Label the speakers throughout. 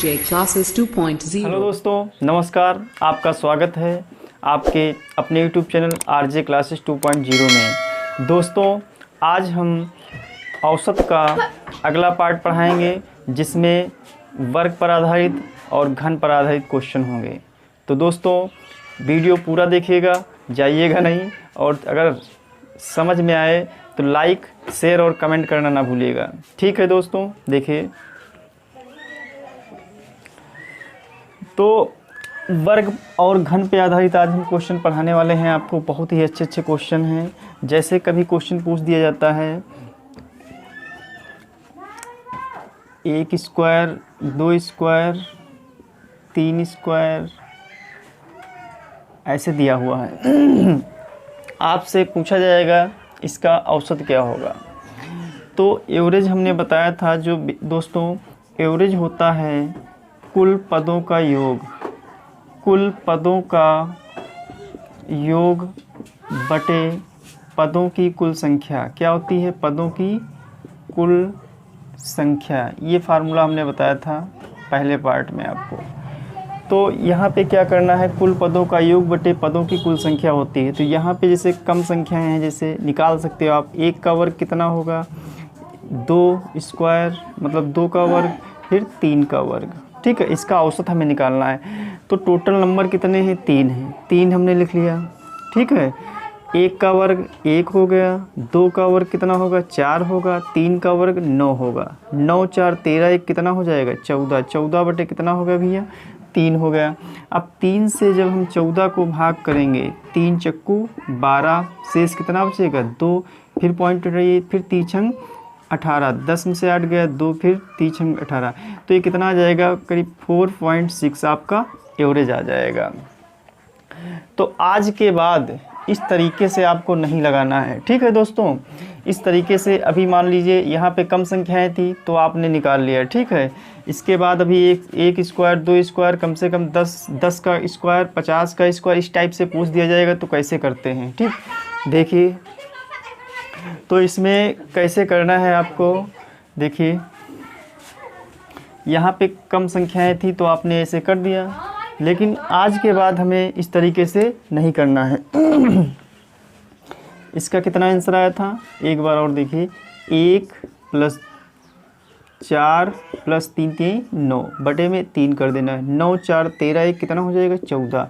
Speaker 1: RJ Classes 2.0।
Speaker 2: Hello दोस्तों, नमस्कार। आपका स्वागत है आपके अपने YouTube चैनल RJ Classes 2.0 में। दोस्तों, आज हम औसत का अगला पार्ट पढ़ाएंगे जिसमें वर्ग पर आधारित और घन पर आधारित क्वेश्चन होंगे। तो दोस्तों, वीडियो पूरा देखिएगा, जाइएगा नहीं, और अगर समझ में आए तो लाइक, शेयर और कमेंट करना ना भूलिएगा। ठीक है दोस्तों, देखिए। तो वर्ग और घन पे आधारित आज हम क्वेश्चन पढ़ाने वाले हैं आपको। बहुत ही अच्छे अच्छे क्वेश्चन हैं। जैसे कभी क्वेश्चन पूछ दिया जाता है 1 स्क्वायर, 2 स्क्वायर, 3 स्क्वायर, ऐसे दिया हुआ है। आपसे पूछा जाएगा इसका औसत क्या होगा। तो एवरेज हमने बताया था, जो दोस्तों एवरेज होता है कुल पदों का योग, कुल पदों का योग बटे पदों की कुल संख्या। क्या होती है? पदों की कुल संख्या। ये फार्मूला हमने बताया था पहले पार्ट में आपको। तो यहाँ पे क्या करना है? कुल पदों का योग बटे पदों की कुल संख्या होती है। तो यहाँ पे जैसे कम संख्याएं हैं, जैसे निकाल सकते हो आप। 1 का वर्ग कितना होगा? 2 स्क्वायर, मतलब 2 का वर्ग, फिर 3 का वर्ग। ठीक है, इसका औसत हमें निकालना है। तो टोटल नंबर कितने हैं? 3 हैं। 3 हमने लिख लिया। ठीक है, 1 का वर्ग 1 हो गया, 2 का वर्ग कितना होगा? 4 होगा, 3 का वर्ग 9 होगा। 9 4 13, 1 कितना हो जाएगा? 14। 14 बटे कितना हो गया भैया? 3 हो गया। अब 3 से जब हम 14 को भाग करेंगे, 3 चक्कू 12, शेष कितना बचेगा? 2, फिर पॉइंट रही, फिर तीछंग 18, 10 में से 8 गया 2, फिर तीछंग 18। तो ये कितना आ जाएगा? करीब 4.6 आपका एवरेज आ जाएगा। तो आज के बाद इस तरीके से आपको नहीं लगाना है। ठीक है दोस्तों, इस तरीके से अभी मान लीजिए यहाँ पे कम संख्याएं थी तो आपने निकाल लिया। ठीक है, इसके बाद अभी एक स्क्वायर, 2 स्क्वायर, कम से कम 10 का स्क्वायर, 50 का स्क्वायर, इस टाइप से पूछ दिया जाएगा तो कैसे करते हैं। ठीक, देखिए। तो इसमें कैसे करना है आपको, देखिए। यहाँ पे कम संख्याएं थी तो आपने ऐसे कर दिया, लेकिन आज के बाद हमें इस तरीके से नहीं करना है। इसका कितना आंसर आया था? एक बार और देखिए। 1 + 4 + 3 3 9 बटे में 3 कर देना है। 9 4 13, 1 कितना हो जाएगा? 14।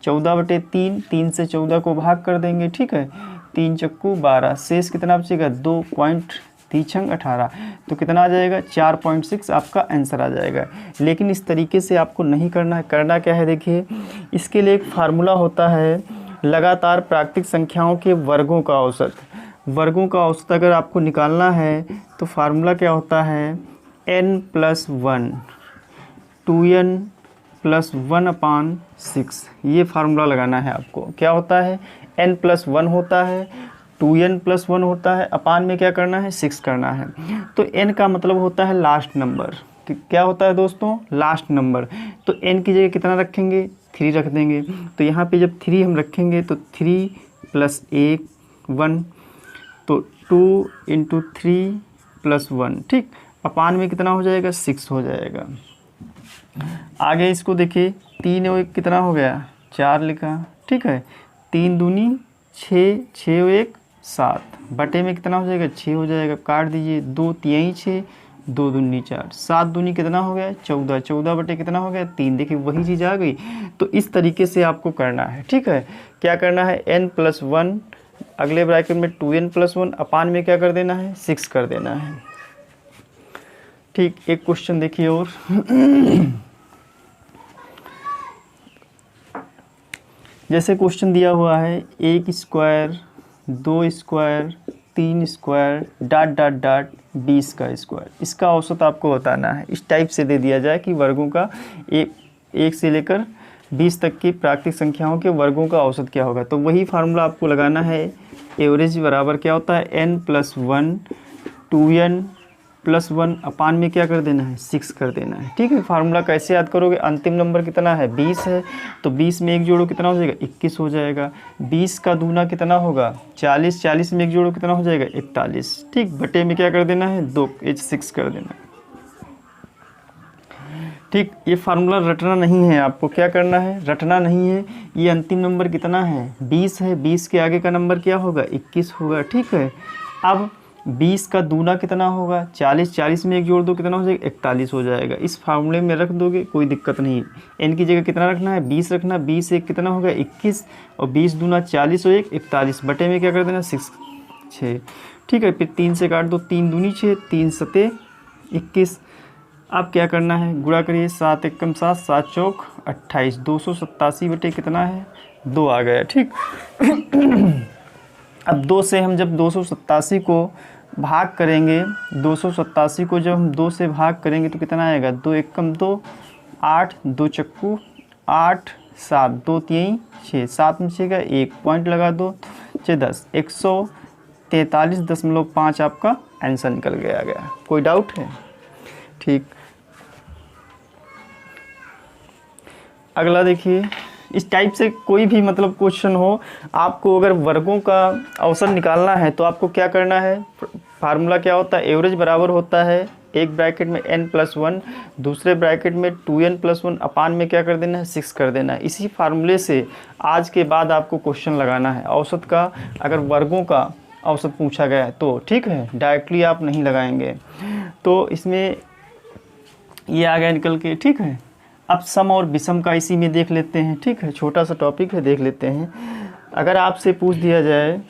Speaker 2: 14 बटे 3, 3 से 14 को भाग कर देंगे। ठीक है, 3 चक्कू 12, शेष कितना बचेगा? 2 पॉइंट तीछंग 18। तो कितना आ जाएगा? 4.6 आपका आंसर आ जाएगा। लेकिन इस तरीके से आपको नहीं करना है। करना क्या है? देखिए, इसके लिए एक फार्मूला होता है, लगातार प्राकृतिक संख्याओं के वर्गों का औसत। वर्गों का औसत अगर आपको निकालना है तो फार्मूला क्या होता है? n+1, 2n + 1/6। ये फार्मूला लगाना है आपको। क्या होता है? n+1 होता है, 2n + 1 होता है, अपान में क्या करना है? 6 करना है। तो n का मतलब होता है लास्ट नंबर। क्या होता है दोस्तों? Last number. तो n की जगह कितना रखेंगे? 3 रख देंगे। तो यहाँ पे जब 3 हम रखेंगे तो 3 + 1 1, तो 2 × 3 + 1। ठीक, अपान में कितना हो जाएगा? 6 हो जाएगा। आगे इसको देखिए, 3 और 1 कितना हो गया? 4 लिखा। ठीक है, 3 दूनी 6, 6 और 1 7, बटे में कितना हो जाएगा? 6 हो जाएगा। काट दीजिए, 2 3 6, 2 दूनी 4, 7 दूनी कितना हो गया? 14। 14 बटे कितना हो गया? 3। देखिए वही चीज़ आ गई। तो इस तरीके से आपको करना है। ठीक है, क्या करना है? n+1, अगले ब्रैकेट में 2n + 1, अपान में क्या कर देना है? 6 कर देना है। ठीक, एक क्वेश्चन देखिए और। जैसे क्वेश्चन दिया हुआ है 1 स्क्वायर, 2 स्क्वायर, 3 स्क्वायर, ... 20 का स्क्वायर। इसका औसत आपको बताना है। इस टाइप से दे दिया जाए कि वर्गों का 1 से लेकर 20 तक की प्राकृतिक संख्याओं के वर्गों का औसत क्या होगा। तो वही फार्मूला आपको लगाना है। एवरेज बराबर क्या होता है? n+1, 2n + 1, अपान में क्या कर देना है? 6 कर देना है। ठीक है, फार्मूला कैसे याद करोगे? अंतिम नंबर कितना है? 20 है, तो 20 में 1 जोड़ो कितना हो जाएगा? 21 हो जाएगा। 20 का दूना कितना होगा? 40। 40 में 1 जोड़ो कितना हो जाएगा? 41। ठीक, बटे में क्या कर देना है? 2 6 कर देना है। ठीक, ये फार्मूला रटना नहीं है, आपको क्या करना है, रटना नहीं है। ये अंतिम नंबर कितना है, 20 है, 20 के आगे का नंबर क्या होगा, 21 होगा। ठीक है, अब 20 का दूना कितना होगा, 40, 40 में एक जोड़ दो कितना हो जाएगा, 41 हो जाएगा। इस फार्मूले में रख दोगे कोई दिक्कत नहीं। एन की जगह कितना रखना है, 20 रखना, 20 एक कितना होगा 21, और 20 दूना 40 और 1 41, बटे में क्या कर देना 6। ठीक है, फिर 3 से काट दो, 3 दूनी 6, 3 सते 21। अब क्या करना है, गुणा करिए, 7 एकम 7, 7 चौक 28, 287 बटे कितना है 2 आ गया। ठीक अब 2 से हम जब 287 को भाग करेंगे, 287 को जब हम 2 से भाग करेंगे तो कितना आएगा, 2 एकम 2, 8, 2 चक्कू 8, 7, 2 3 6, 7 में 6 का 1 पॉइंट लगा दो, 6 10, 143.5 आपका आंसर निकल गया। कोई डाउट है? ठीक, अगला देखिए, इस टाइप से कोई भी मतलब क्वेश्चन हो, आपको अगर वर्गों का औसत निकालना है तो आपको क्या करना है, फार्मूला क्या होता है, एवरेज बराबर होता है एक ब्रैकेट में n+1, दूसरे ब्रैकेट में 2n+1 अपान में क्या कर देना है 6 कर देना है। इसी फार्मूले से आज के बाद आपको क्वेश्चन लगाना है औसत का, अगर वर्गों का औसत पूछा गया है तो। ठीक है, डायरेक्टली आप नहीं लगाएंगे। तो इसमें ये आ गया निकल के। ठीक है, अब सम और विषम का इसी में देख लेते हैं। ठीक है, छोटा सा टॉपिक है, देख लेते हैं। अगर आपसे पूछ दिया जाए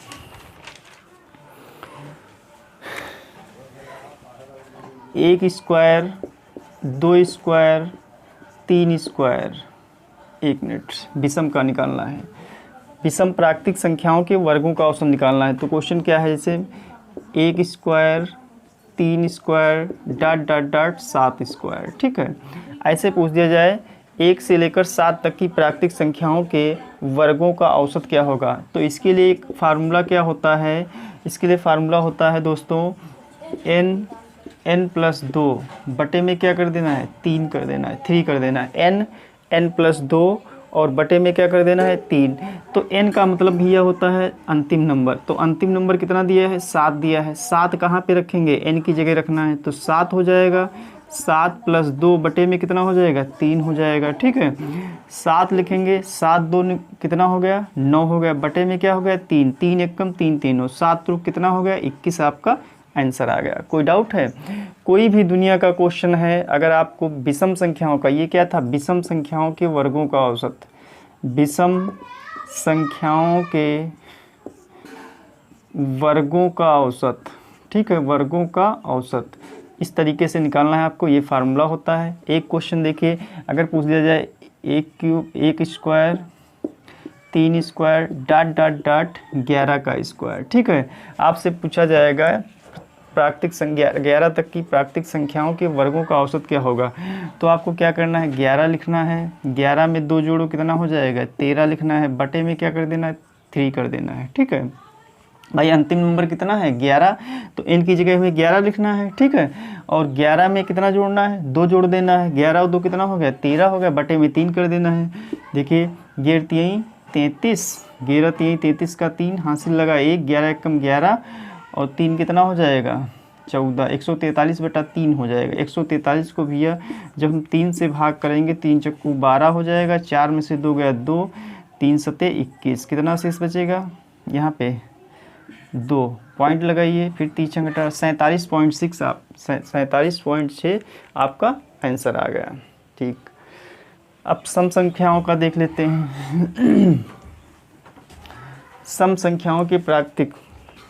Speaker 2: 1 स्क्वायर 2 स्क्वायर 3 स्क्वायर, 1 मिनट, विषम का निकालना है, विषम प्राकृतिक संख्याओं के वर्गों का औसत निकालना है। तो क्वेश्चन क्या है, जैसे 1 square 3 square dot dot dot 7 square. ठीक है, ऐसे पूछ दिया जाए 1 से लेकर 7 तक की प्राकृतिक संख्याओं के वर्गों का औसत क्या होगा। तो इसके लिए एक फार्मूला क्या होता है, इसके लिए फार्मूला होता है दोस्तों n+2 बटे में क्या कर देना है 3 कर देना है, 3 कर देना है, n+2 और बटे में क्या कर देना है 3। तो n का मतलब भी यह होता है अंतिम नंबर। तो अंतिम नंबर कितना दिया है, 7 दिया है। 7 कहाँ पे रखेंगे, n की जगह रखना है, तो 7 हो जाएगा। 7 + 2 बटे में कितना हो जाएगा 3 हो जाएगा। ठीक है, 7 लिखेंगे, 7 2 कितना हो गया 9 हो गया, बटे में क्या हो गया 3, 3 एकम 3 3 हो, 7 3 कितना हो गया 21 आपका आंसर आ गया। कोई डाउट है? कोई भी दुनिया का क्वेश्चन है, अगर आपको विषम संख्याओं का, ये क्या था, विषम संख्याओं के वर्गों का औसत, विषम संख्याओं के वर्गों का औसत। ठीक है, वर्गों का औसत इस तरीके से निकालना है आपको, ये फार्मूला होता है। एक क्वेश्चन देखिए, अगर पूछ दिया जाए 1 square 3 square dot dot dot 11 का स्क्वायर। ठीक है, आपसे पूछा जाएगा प्राकृतिक संख्या 11 तक की प्राकृतिक संख्याओं के वर्गों का औसत क्या होगा। तो आपको क्या करना है, 11 लिखना है, 11 में 2 जोड़ो कितना हो जाएगा 13 लिखना है, बटे में क्या कर देना है 3 कर देना है। ठीक है भाई, अंतिम नंबर कितना है 11, तो n की जगह हमें 11 लिखना है। ठीक है, और 11 में कितना जोड़ना है 2 जोड़ देना है, 11 और 2 कितना हो गया 13 हो गया, बटे में 3 कर देना है। देखिए 11 3 33, 11 3 33 का 3 हासिल लगा 1, 11 एकम 11 और 3 कितना हो जाएगा 14, 143/3 हो जाएगा। 143 को भैया जब हम 3 से भाग करेंगे, 3 चक्कू 12 हो जाएगा, 4 में से 2 गया 2, 3 सते 21, कितना शेष बचेगा यहाँ पे 2 पॉइंट लगाइए, फिर 3 घटा 47.6, आप 47.6 आपका आंसर आ गया। ठीक, अब सम संख्याओं का देख लेते हैं। सम संख्याओं के प्राकृतिक।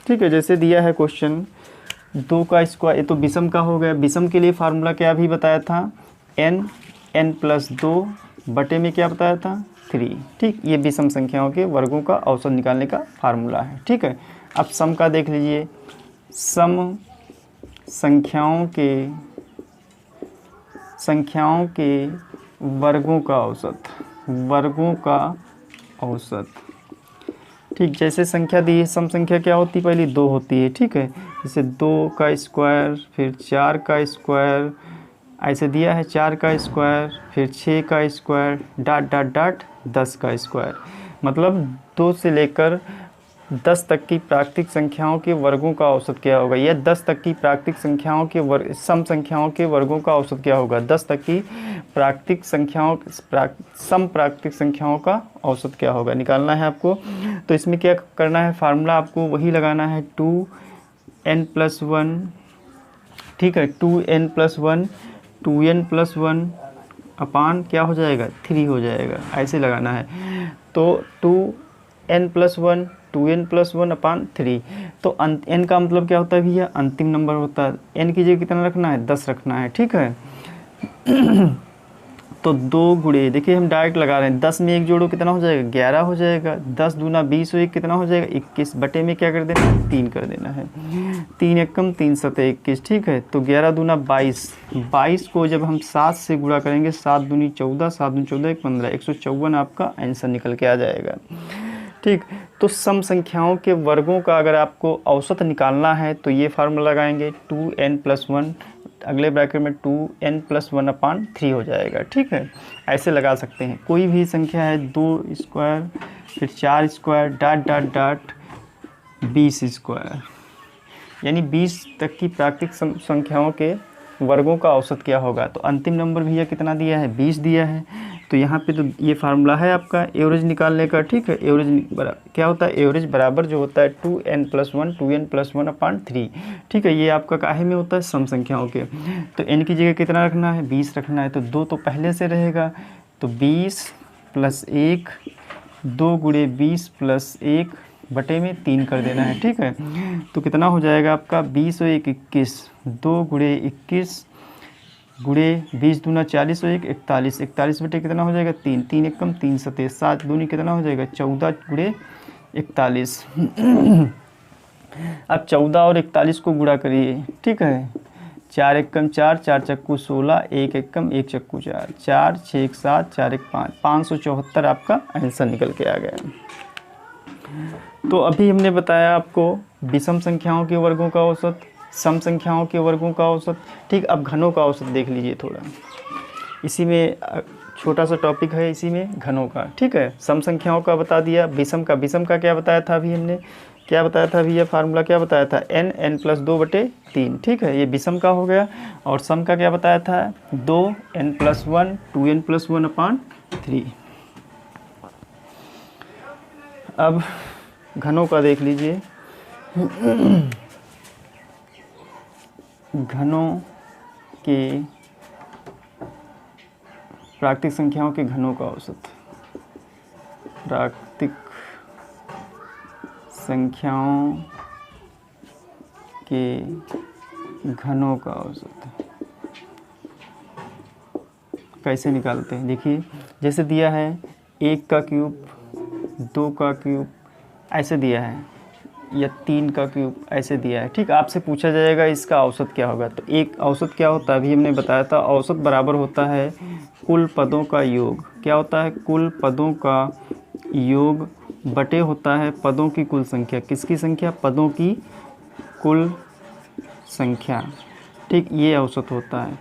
Speaker 2: ठीक है, जैसे दिया है क्वेश्चन 2 का स्क्वायर, ये तो विषम का हो गया। विषम के लिए फार्मूला क्या भी बताया था, n+2 बटे में क्या बताया था 3। ठीक, ये विषम संख्याओं के वर्गों का औसत निकालने का फार्मूला है। ठीक है, अब सम का देख लीजिए, सम संख्याओं के वर्गों का औसत, वर्गों का औसत। ठीक, जैसे संख्या दी है, सम संख्या क्या होती है, पहले 2 होती है। ठीक है, जैसे 2 का स्क्वायर, फिर 4 का स्क्वायर, ऐसे दिया है 4 का स्क्वायर, फिर 6 का स्क्वायर डॉट डॉट डॉट 10 का स्क्वायर। मतलब 2 से लेकर 10 तक की प्राकृतिक संख्याओं के वर्गों का औसत क्या होगा, या 10 तक की प्राकृतिक संख्याओं के सम संख्याओं के वर्गों का औसत क्या होगा, 10 तक की प्राकृतिक संख्याओं सम प्राकृतिक संख्याओं का औसत क्या होगा, निकालना है आपको। तो इसमें क्या करना है, फार्मूला आपको वही लगाना है 2n+1, ठीक है, 2n+1 2n+1 अपान क्या हो जाएगा 3 हो जाएगा, ऐसे लगाना है। तो 2n+1 2n+1 अपान 3। तो n का मतलब क्या होता है भैया, अंतिम नंबर होता है। n की जगह कितना रखना है, 10 रखना है, ठीक है। तो 2 गुणे, देखिए हम डायरेक्ट लगा रहे हैं, 10 में 1 जोड़ो कितना हो जाएगा 11 हो जाएगा, 10 दूना 20 और 1 कितना हो जाएगा 21, बटे में क्या कर देना है 3 कर देना है, 3 एकम 3 सते 21, ठीक है। तो 11 दूना 22, 22 को जब हम 7 से गुणा करेंगे, 7 दूनी 14, 7 दूनी 14 15, 154 आपका आंसर निकल के आ जाएगा, ठीक। तो सम संख्याओं के वर्गों का अगर आपको औसत निकालना है तो ये फार्मूला लगाएंगे 2n+1, अगले ब्रैकेट में 2n+1 अपान 3 हो जाएगा, ठीक है। ऐसे लगा सकते हैं, कोई भी संख्या है 2 स्क्वायर फिर 4 square dot dot dot 20 square, यानी 20 तक की प्राकृतिक संख्याओं के वर्गों का औसत क्या होगा। तो अंतिम नंबर भैया कितना दिया है 20 दिया है। तो यहाँ पे तो ये फार्मूला है आपका एवरेज निकालने का, ठीक है। एवरेज क्या होता है, एवरेज बराबर जो होता है 2n+1 अपान 3, ठीक है। ये आपका काहे में होता है, सम संख्याओं के। तो n की जगह कितना रखना है 20 रखना है, तो 2 तो पहले से रहेगा, तो 20 + 1 2 गुणे 20 + 1 बटे में 3 कर देना है, ठीक है। तो कितना हो जाएगा आपका 20 और 1 21, 2 गुणे 21 गुणे 20 दूना 40 और 1 41, 41 बटे कितना हो जाएगा 3, 3 एकम 3 सते 7 दूनी कितना हो जाएगा 14 गुणे 41। अब 14 और 41 को गुणा करिए, ठीक है। 4 एकम 4, 4 चक्कू 16, 1 एकम 1 चक्कू 4, 4 6 1 7 4 1 5, 574 आपका आंसर निकल के आ गया। तो अभी हमने बताया आपको विषम संख्याओं के वर्गों का औसत, सम संख्याओं के वर्गों का औसत, ठीक। अब घनों का औसत देख लीजिए थोड़ा, इसी में छोटा सा टॉपिक है, इसी में घनों का, ठीक है। सम संख्याओं का बता दिया, विषम का क्या बताया था अभी हमने, क्या बताया था अभी, ये फार्मूला क्या बताया था n+2/3, ठीक है। ये विषम का हो गया। और सम का क्या बताया था 2n+1 2n+1 अपान 3। अब घनों का देख लीजिए, घनों के प्राकृतिक संख्याओं के घनों का औसत, प्राकृतिक संख्याओं के घनों का औसत कैसे निकालते हैं, देखिए जैसे दिया है 1 का क्यूब, 2 का क्यूब ऐसे दिया है, या 3 का क्यूब ऐसे दिया है, ठीक। आपसे पूछा जाएगा इसका औसत क्या होगा। तो एक औसत क्या होता है, अभी हमने बताया था, औसत बराबर होता है कुल पदों का योग। क्या होता है, कुल पदों का योग बटे होता है पदों की कुल संख्या। किसकी संख्या, पदों की कुल संख्या, ठीक। ये औसत होता है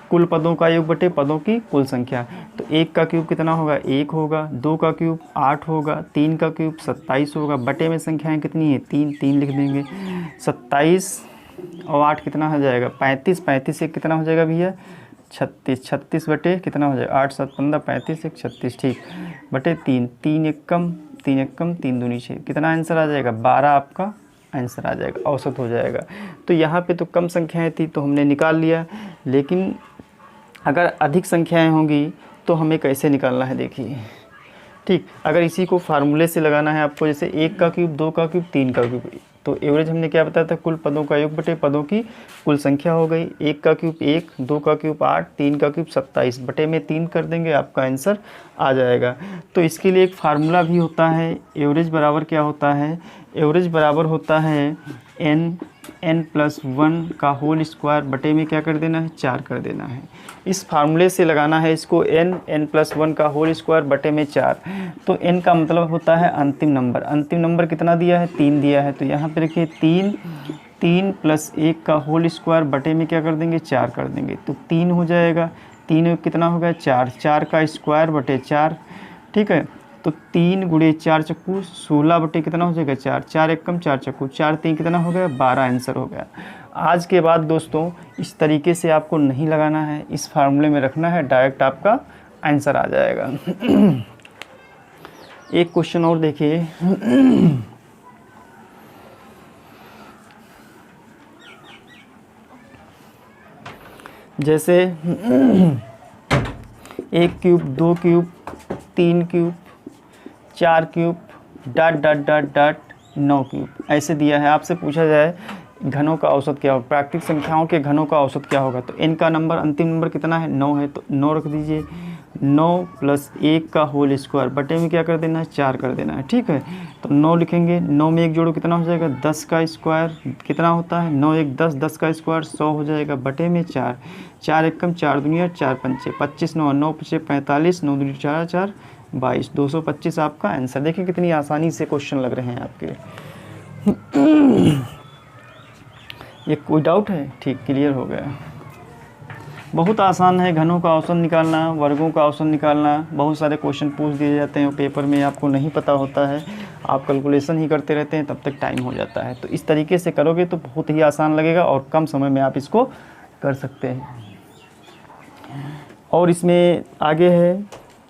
Speaker 2: कुल पदों का योग बटे पदों की कुल संख्या। तो 1 का क्यूब कितना होगा 1 होगा, 2 का क्यूब 8 होगा, 3 का क्यूब 27 होगा, बटे में संख्याएं कितनी है 3, 3 लिख देंगे। 27 और 8 कितना हो जाएगा 35, 35 से कितना हो जाएगा भैया 36, 36 बटे कितना हो जाएगा 8 7 15 35 1 36, ठीक, बटे 3, 3 एकम 3 दूनी 6, कितना आंसर आ जाएगा 12 आपका आंसर आ जाएगा, औसत हो जाएगा। तो यहाँ पे तो कम संख्याएं थी तो हमने निकाल लिया, लेकिन अगर अधिक संख्याएं होंगी तो हमें कैसे निकालना है देखिए, ठीक। अगर इसी को फार्मूले से लगाना है आपको, जैसे 1 का क्यूब 2 का क्यूब 3 का क्यूब, तो एवरेज हमने क्या बताया था कुल पदों का योग बटे पदों की कुल संख्या हो गई। 1 का क्यूब 1, 2 का क्यूब 8, 3 का क्यूब 27, बटे में 3 कर देंगे, आपका आंसर आ जाएगा। तो इसके लिए एक फार्मूला भी होता है, एवरेज बराबर क्या होता है, एवरेज बराबर होता है n+1 का होल स्क्वायर बटे में क्या कर देना है 4 कर देना है। इस फार्मूले से लगाना है इसको, n+1 का होल स्क्वायर बटे में 4। तो n का मतलब होता है अंतिम नंबर। अंतिम नंबर कितना दिया है 3 दिया है, तो यहाँ पे रखिए 3 + 1 का होल स्क्वायर बटे में क्या कर देंगे 4 कर देंगे, तो 3 हो जाएगा। 3 कितना हो गया 4, 4 का स्क्वायर बटे 4, ठीक है। तो 3 गुणे 4 चक्कू 16 बटे कितना हो जाएगा 4, 4 एक कम 4 चक्कू 4 3 कितना हो गया 12 आंसर हो गया। आज के बाद दोस्तों इस तरीके से आपको नहीं लगाना है, इस फार्मूले में रखना है, डायरेक्ट आपका आंसर आ जाएगा। एक क्वेश्चन और देखिए। जैसे 1 cube 2 cube 3 cube 4 cube dot dot dot dot 9 cube ऐसे दिया है। आपसे पूछा जाए घनों का औसत क्या होगा, प्राकृतिक संख्याओं के घनों का औसत क्या होगा, तो n का नंबर अंतिम नंबर कितना है 9 है, तो 9 रख दीजिए। 9 प्लस 1 का होल स्क्वायर बटे में क्या कर देना है 4 कर देना है, ठीक है। तो 9 लिखेंगे, 9 में 1 जोड़ो कितना हो जाएगा 10 का स्क्वायर कितना होता है 9 1 10, 10 का स्क्वायर 100 हो जाएगा बटे में 4, 4 एक कम 4 दुनिया 4 पंचे 25, 9 9 पचे 45, 9 दूनी 4 4 22, 225 आपका आंसर। देखिए कितनी आसानी से क्वेश्चन लग रहे हैं आपके। ये कोई डाउट है? ठीक, क्लियर हो गया। बहुत आसान है घनों का औसत निकालना, वर्गों का औसत निकालना। बहुत सारे क्वेश्चन पूछ दिए जाते हैं पेपर में, आपको नहीं पता होता है, आप कैलकुलेशन ही करते रहते हैं, तब तक टाइम हो जाता है। तो इस तरीके से करोगे तो बहुत ही आसान लगेगा और कम समय में आप इसको कर सकते हैं। और इसमें आगे है,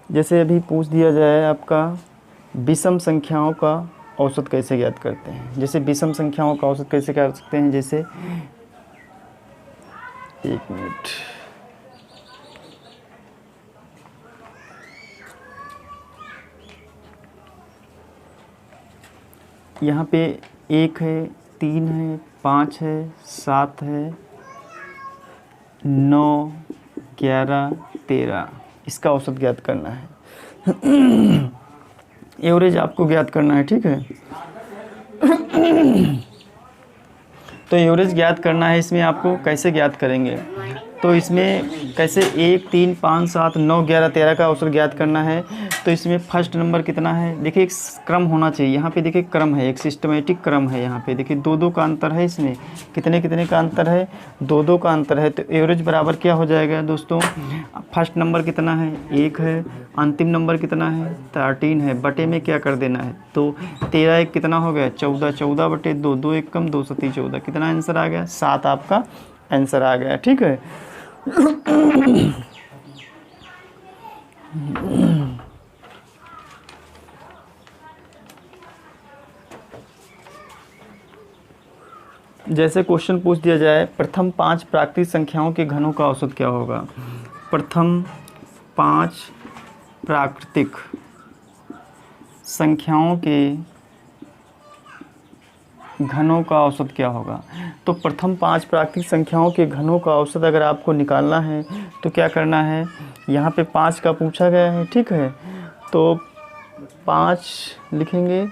Speaker 2: जैसे अभी पूछ दिया जाए आपका विषम संख्याओं का औसत कैसे ज्ञात करते हैं। जैसे विषम संख्याओं का औसत कैसे कर सकते हैं, जैसे एक मिनट, यहाँ पे 1 है 3 है 5 है 7 है 9 11 13, इसका औसत ज्ञात करना है। एवरेज आपको ज्ञात करना है, ठीक है। तो एवरेज ज्ञात करना है, इसमें आपको कैसे ज्ञात करेंगे, तो इसमें कैसे 1 3 5 7 9 11 13 का औसत ज्ञात करना है। तो इसमें फर्स्ट नंबर कितना है, देखिए एक क्रम होना चाहिए, यहाँ पे देखिए क्रम है, एक सिस्टमेटिक क्रम है। यहाँ पे देखिए 2 2 का अंतर है, इसमें कितने कितने का अंतर है 2 2 का अंतर है। तो एवरेज बराबर क्या हो जाएगा दोस्तों, फर्स्ट नंबर कितना है 1 है, अंतिम नंबर कितना है 13 है, बटे में क्या कर देना है, तो 13 1 कितना हो गया 14, 14 बटे 2, 2 1 कम 2 7 14, कितना आंसर आ गया 7 आपका आंसर आ गया, ठीक है। जैसे क्वेश्चन पूछ दिया जाए प्रथम 5 प्राकृतिक संख्याओं के घनों का औसत क्या होगा। प्रथम 5 प्राकृतिक संख्याओं के घनों का औसत क्या होगा। तो प्रथम 5 प्राकृतिक संख्याओं के घनों का औसत अगर आपको निकालना है तो क्या करना है, यहाँ पे 5 का पूछा गया है, ठीक है। तो 5 लिखेंगे,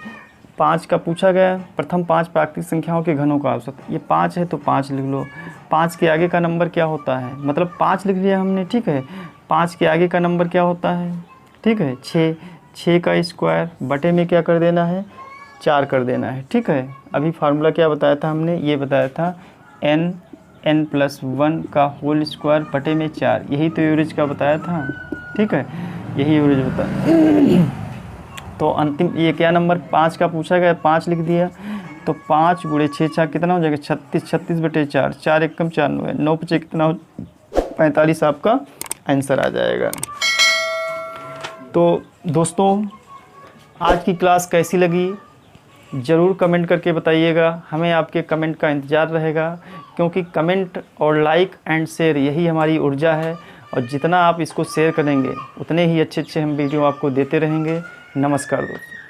Speaker 2: 5 का पूछा गया, प्रथम 5 प्राकृतिक संख्याओं के घनों का औसत, ये 5 है तो 5 लिख लो। 5 के आगे का नंबर क्या होता है, मतलब 5 लिख लिया हमने, ठीक है। 5 के आगे का नंबर क्या होता है, ठीक है 6, 6 का स्क्वायर बटे में क्या कर देना है 4 कर देना है, ठीक है। अभी फार्मूला क्या बताया था हमने, ये बताया था n+1 का होल स्क्वायर बटे में 4, यही तो एवरेज का बताया था, ठीक है, यही एवरेज बताया। तो अंतिम ये क्या नंबर 5 का पूछा गया, 5 लिख दिया, तो 5 गुणे 6 6 कितना हो जाएगा 36, 36 बटे 4, 4 एक कम 4 9 है, 9 पचे कितना हो 45 आपका आंसर आ जाएगा। तो दोस्तों आज की क्लास कैसी लगी ज़रूर कमेंट करके बताइएगा, हमें आपके कमेंट का इंतज़ार रहेगा, क्योंकि कमेंट और लाइक एंड शेयर यही हमारी ऊर्जा है, और जितना आप इसको शेयर करेंगे उतने ही अच्छे अच्छे हम वीडियो आपको देते रहेंगे। नमस्कार दोस्तों।